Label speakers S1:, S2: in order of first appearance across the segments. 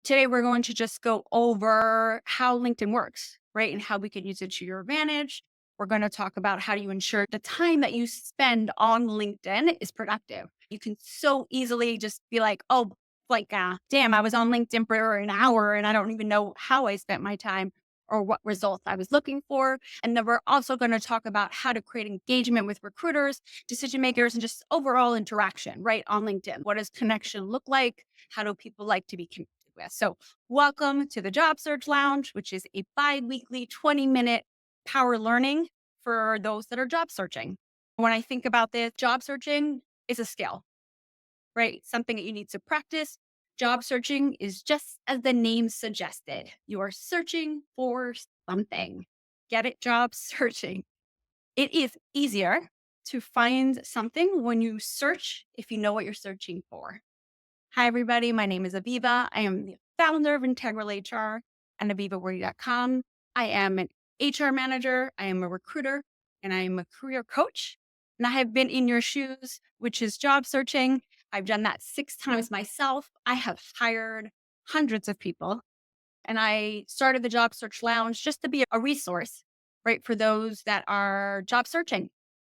S1: Today, we're going to just go over how LinkedIn works, right? And how we can use it to your advantage. We're going to talk about how do you ensure the time that you spend on LinkedIn is productive. You can so easily just be like, oh, damn, I was on LinkedIn for an hour and I don't even know how I spent my time or what results I was looking for. And then we're also going to talk about how to create engagement with recruiters, decision makers, and just overall interaction, right? On LinkedIn. What does connection look like? How do people like to be connected with? So, welcome to the Job Search Lounge, which is a bi weekly 20-minute power learning for those that are job searching. When I think about this, job searching is a skill, right? Something that you need to practice. Job searching is just as the name suggested. You are searching for something. Get it? Job searching. It is easier to find something when you search if you know what you're searching for. Hi, everybody. My name is Aviva. I am the founder of Integral HR and AvivaWordy.com. I am an HR manager. I am a recruiter and I am a career coach. And I have been in your shoes, which is job searching. I've done that 6 times myself. I have hired hundreds of people and I started the Job Search Lounge just to be a resource, right, for those that are job searching.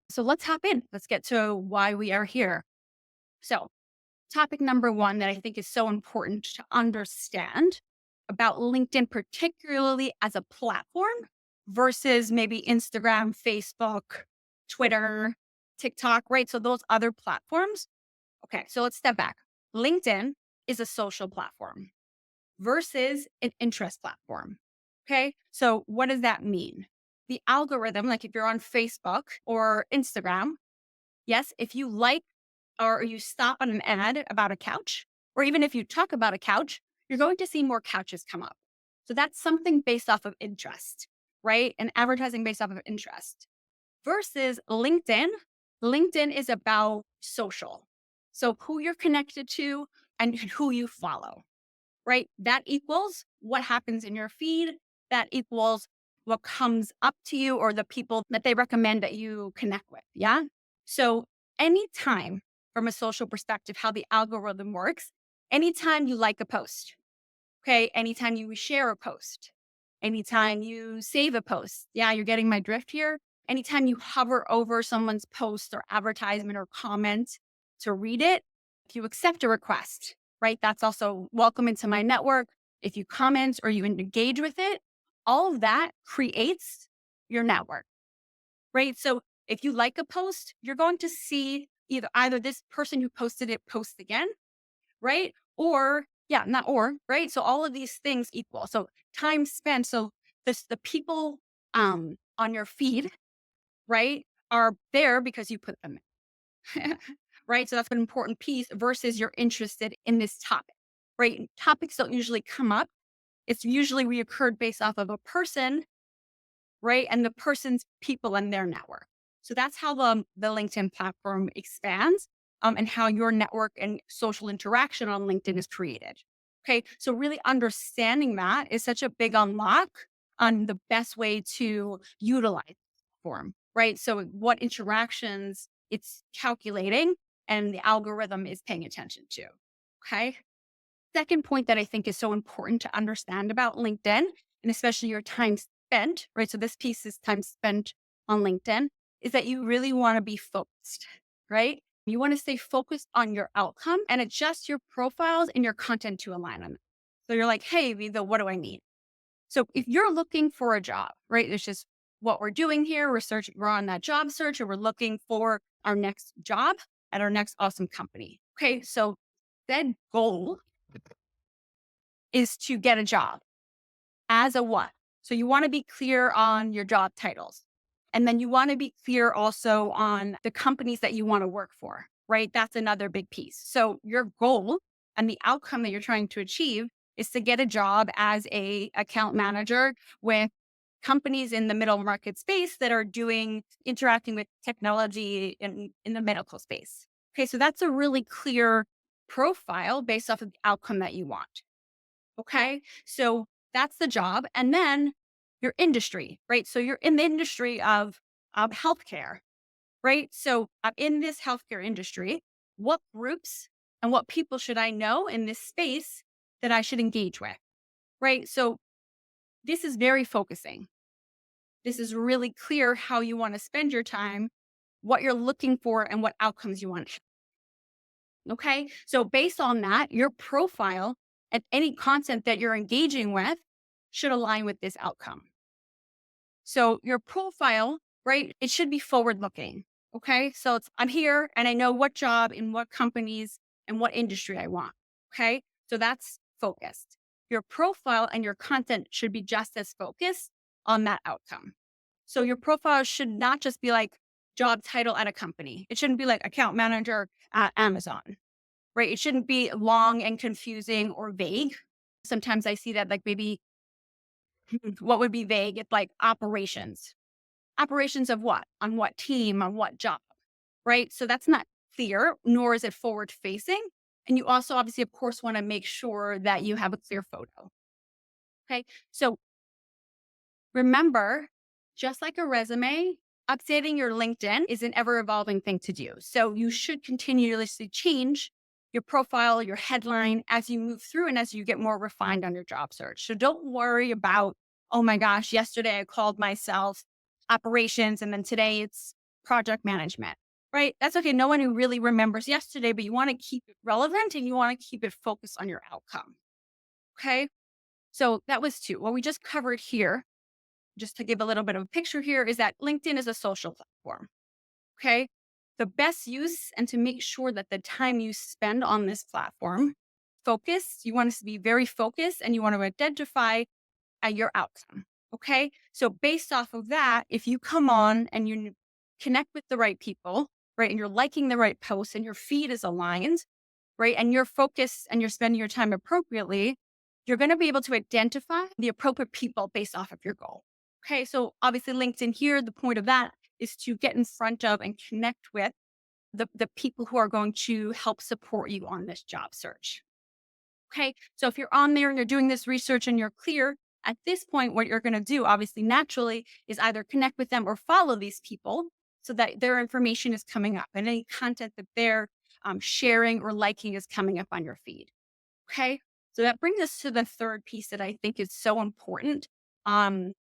S1: So let's hop in. Let's get to why we are here. So, topic number one that I think is so important to understand about LinkedIn, particularly as a platform versus maybe Instagram, Facebook, Twitter, TikTok, right? So those other platforms. Okay, so let's step back. LinkedIn is a social platform versus an interest platform. Okay, so what does that mean? The algorithm, like if you're on Facebook or Instagram, yes, if you like or you stop on an ad about a couch, or even if you talk about a couch, you're going to see more couches come up. So that's something based off of interest, right? And advertising based off of interest versus LinkedIn. LinkedIn is about social. So who you're connected to and who you follow, right? That equals what happens in your feed. That equals what comes up to you or the people that they recommend that you connect with. Yeah. So anytime from a social perspective, how the algorithm works, anytime you like a post, okay, anytime you share a post, anytime you save a post, yeah, you're getting my drift here. Anytime you hover over someone's post or advertisement or comment to read it, if you accept a request, right, that's also welcome into my network. If you comment or you engage with it, all of that creates your network, right? So if you like a post, you're going to see either this person who posted it post again, right? Or yeah, not or, right? So all of these things equal. So time spent. So the people on your feed, right, are there because you put them in. Right? So that's an important piece versus you're interested in this topic. Right? Topics don't usually come up. It's usually reoccurred based off of a person, right? And the person's people and their network. So that's how the LinkedIn platform expands and how your network and social interaction on LinkedIn is created. Okay. So really understanding that is such a big unlock on the best way to utilize the platform, right? So what interactions it's calculating and the algorithm is paying attention to. Okay. Second point that I think is so important to understand about LinkedIn, and especially your time spent, right? So this piece is time spent on LinkedIn, is that you really want to be focused, right? You want to stay focused on your outcome and adjust your profiles and your content to align on it. So you're like, hey, Viva, what do I need? So if you're looking for a job, right? It's just what we're doing here. We're on that job search and we're looking for our next job at our next awesome company. Okay. So that goal is to get a job as a what? So you want to be clear on your job titles. And then you want to be clear also on the companies that you want to work for, right? That's another big piece. So your goal and the outcome that you're trying to achieve is to get a job as a account manager with companies in the middle market space that are doing interacting with technology in the medical space. Okay, so that's a really clear profile based off of the outcome that you want. Okay. So that's the job. And then your industry, right? So you're in the industry of healthcare, right? So I'm in this healthcare industry. What groups and what people should I know in this space that I should engage with, right? So this is very focusing. This is really clear how you want to spend your time, what you're looking for, and what outcomes you want. Okay. So based on that, your profile and any content that you're engaging with should align with this outcome. So your profile, right, it should be forward looking. Okay. So I'm here and I know what job in what companies and what industry I want. Okay. So that's focused. Your profile and your content should be just as focused on that outcome. So your profile should not just be like job title at a company. It shouldn't be like account manager at Amazon, right? It shouldn't be long and confusing or vague. Sometimes I see that like maybe what would be vague? It's like operations. Operations of what? On what team? On what job? Right? So that's not clear, nor is it forward facing. And you also obviously, of course, want to make sure that you have a clear photo. Okay. So remember, just like a resume, updating your LinkedIn is an ever evolving thing to do. So you should continuously change your profile, your headline as you move through and as you get more refined on your job search. So don't worry about, oh my gosh, yesterday I called myself operations and then today it's project management, right? That's okay. No one who really remembers yesterday, but you want to keep it relevant and you want to keep it focused on your outcome. Okay. So that was two. What we just covered here, just to give a little bit of a picture here, is that LinkedIn is a social platform. Okay. The best use and to make sure that the time you spend on this platform, focus, you want us to be very focused and you want to identify your outcome. Okay. So based off of that, if you come on and you connect with the right people, right, and you're liking the right posts and your feed is aligned, right, and you're focused and you're spending your time appropriately, you're going to be able to identify the appropriate people based off of your goal. Okay. So obviously LinkedIn here, the point of that is to get in front of and connect with the people who are going to help support you on this job search. Okay. So if you're on there and you're doing this research and you're clear, at this point, what you're going to do, obviously, naturally, is either connect with them or follow these people so that their information is coming up and any content that they're sharing or liking is coming up on your feed. Okay. So that brings us to the third piece that I think is so important um,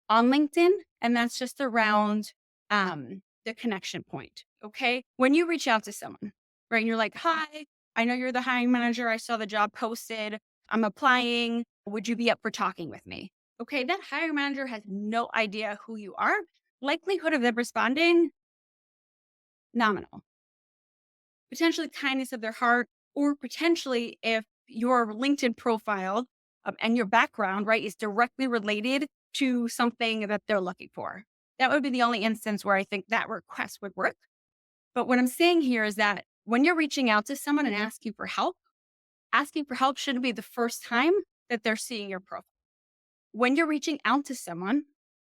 S1: on LinkedIn. And that's just around the connection point. Okay. When you reach out to someone, right, and you're like, hi, I know you're the hiring manager. I saw the job posted. I'm applying. Would you be up for talking with me? Okay. That hiring manager has no idea who you are. Likelihood of them responding, nominal. Potentially kindness of their heart, or potentially if your LinkedIn profile and your background, right, is directly related to something that they're looking for. That would be the only instance where I think that request would work. But what I'm saying here is that when you're reaching out to someone and asking for help shouldn't be the first time that they're seeing your profile. When you're reaching out to someone,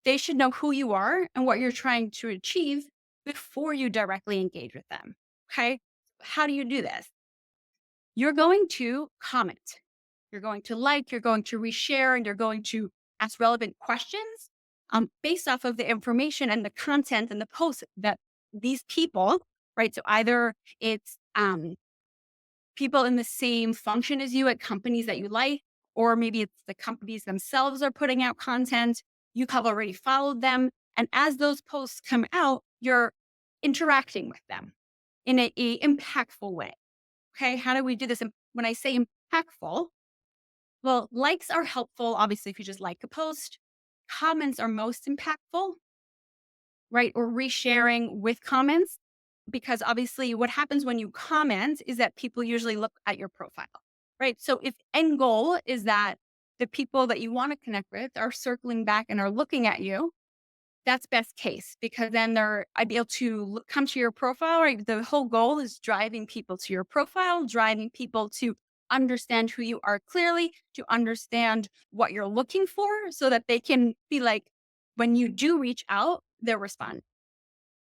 S1: they should know who you are and what you're trying to achieve before you directly engage with them. Okay. How do you do this? You're going to comment. You're going to like, you're going to reshare, and you're going to ask relevant questions based off of the information and the content and the posts that these people, right? So either it's people in the same function as you at companies that you like, or maybe it's the companies themselves are putting out content. You have already followed them. And as those posts come out, you're interacting with them in a impactful way. Okay. How do we do this? And when I say impactful, well, likes are helpful. Obviously, if you just like a post, comments are most impactful, right? Or resharing with comments, because obviously what happens when you comment is that people usually look at your profile, right? So if end goal is that the people that you want to connect with are circling back and are looking at you, that's best case because then they're I'd be able to come to your profile, right? The whole goal is driving people to your profile, driving people to understand who you are clearly, to understand what you're looking for so that they can be like, when you do reach out, they'll respond.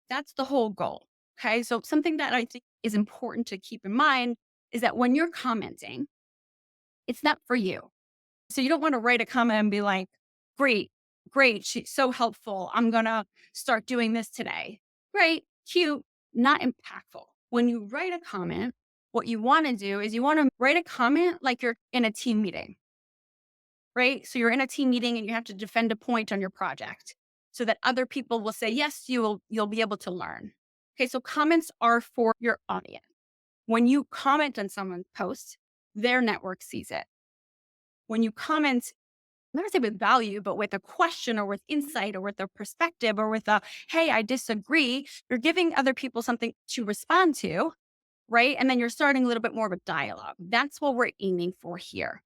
S1: That's the whole goal. Okay. So something that I think is important to keep in mind is that when you're commenting, it's not for you. So you don't want to write a comment and be like, great, great. She's so helpful. I'm going to start doing this today. Great, cute, not impactful. When you write a comment, what you want to do is you want to write a comment like you're in a team meeting, right? So you're in a team meeting and you have to defend a point on your project so that other people will say, yes, you'll be able to learn. Okay. So comments are for your audience. When you comment on someone's post, their network sees it. When you comment, never say with value, but with a question or with insight or with a perspective or with a, hey, I disagree, you're giving other people something to respond to, right? And then you're starting a little bit more of a dialogue. That's what we're aiming for here.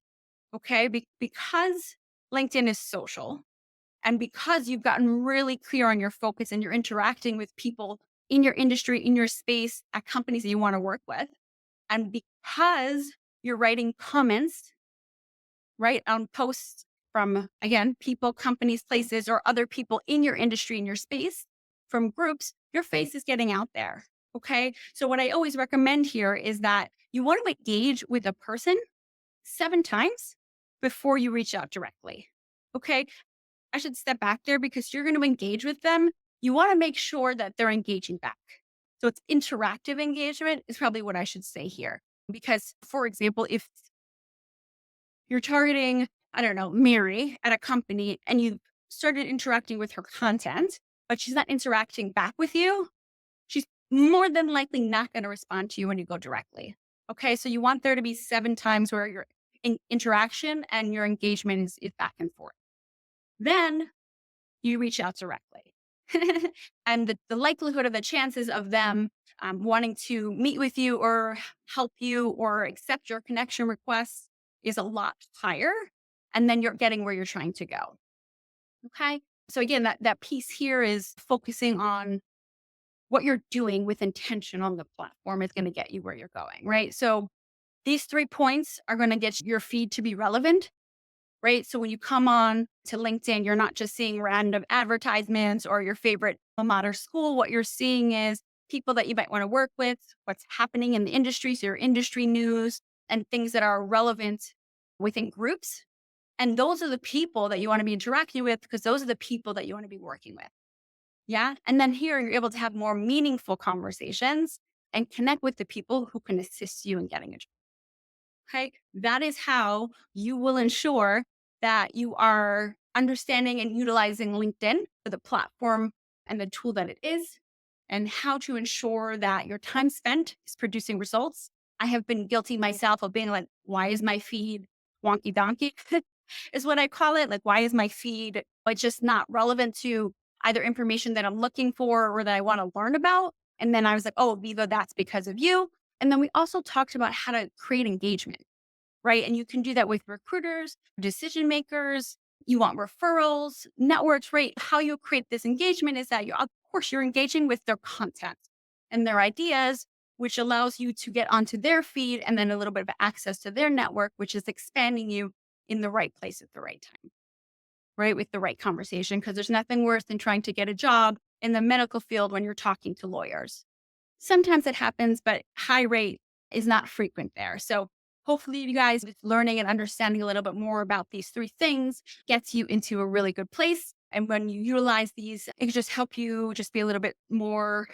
S1: Okay. Because LinkedIn is social and because you've gotten really clear on your focus and you're interacting with people in your industry, in your space, at companies that you want to work with, and because you're writing comments, right, on posts from, again, people, companies, places, or other people in your industry, in your space, from groups, your face is getting out there. Okay. So, what I always recommend here is that you want to engage with a person 7 times before you reach out directly. Okay. I should step back there because you're going to engage with them. You want to make sure that they're engaging back. So, it's interactive engagement, is probably what I should say here. Because, for example, if you're targeting, I don't know, Mary at a company and you started interacting with her content, but she's not interacting back with you, she's more than likely not going to respond to you when you go directly. Okay. So you want there to be 7 times where your interaction and your engagement is back and forth. Then you reach out directly. And the likelihood of the chances of them wanting to meet with you or help you or accept your connection requests is a lot higher. And then you're getting where you're trying to go. Okay. So again, that piece here is focusing on what you're doing with intention on the platform is going to get you where you're going. Right. So these 3 points are going to get your feed to be relevant, right? So when you come on to LinkedIn, you're not just seeing random advertisements or your favorite alma mater school. What you're seeing is people that you might want to work with, what's happening in the industry, so your industry news and things that are relevant within groups. And those are the people that you want to be interacting with because those are the people that you want to be working with. Yeah. And then here you're able to have more meaningful conversations and connect with the people who can assist you in getting a job. Okay. That is how you will ensure that you are understanding and utilizing LinkedIn for the platform and the tool that it is, and how to ensure that your time spent is producing results. I have been guilty myself of being like, why is my feed wonky donkey? Is what I call it. Like, why is my feed like just not relevant to either information that I'm looking for or that I want to learn about? And then I was like, oh, Viva, that's because of you. And then we also talked about how to create engagement, right? And you can do that with recruiters, decision makers. You want referrals, networks, right? How you create this engagement is that of course, you're engaging with their content and their ideas, which allows you to get onto their feed and then a little bit of access to their network, which is expanding you in the right place at the right time, right? With the right conversation. Because there's nothing worse than trying to get a job in the medical field when you're talking to lawyers. Sometimes it happens, but high rate is not frequent there. So hopefully you guys learning and understanding a little bit more about these 3 things gets you into a really good place. And when you utilize these, it can just help you just be a little bit more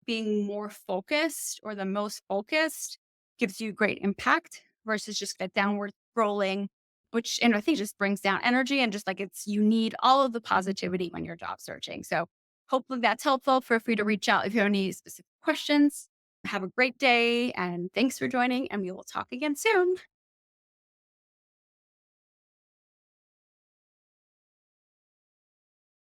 S1: being more focused or the most focused gives you great impact versus just that downward scrolling, which, and I think just brings down energy and just like you need all of the positivity when you're job searching. So hopefully that's helpful. Feel free to reach out if you have any specific questions. Have a great day and thanks for joining, and we will talk again soon.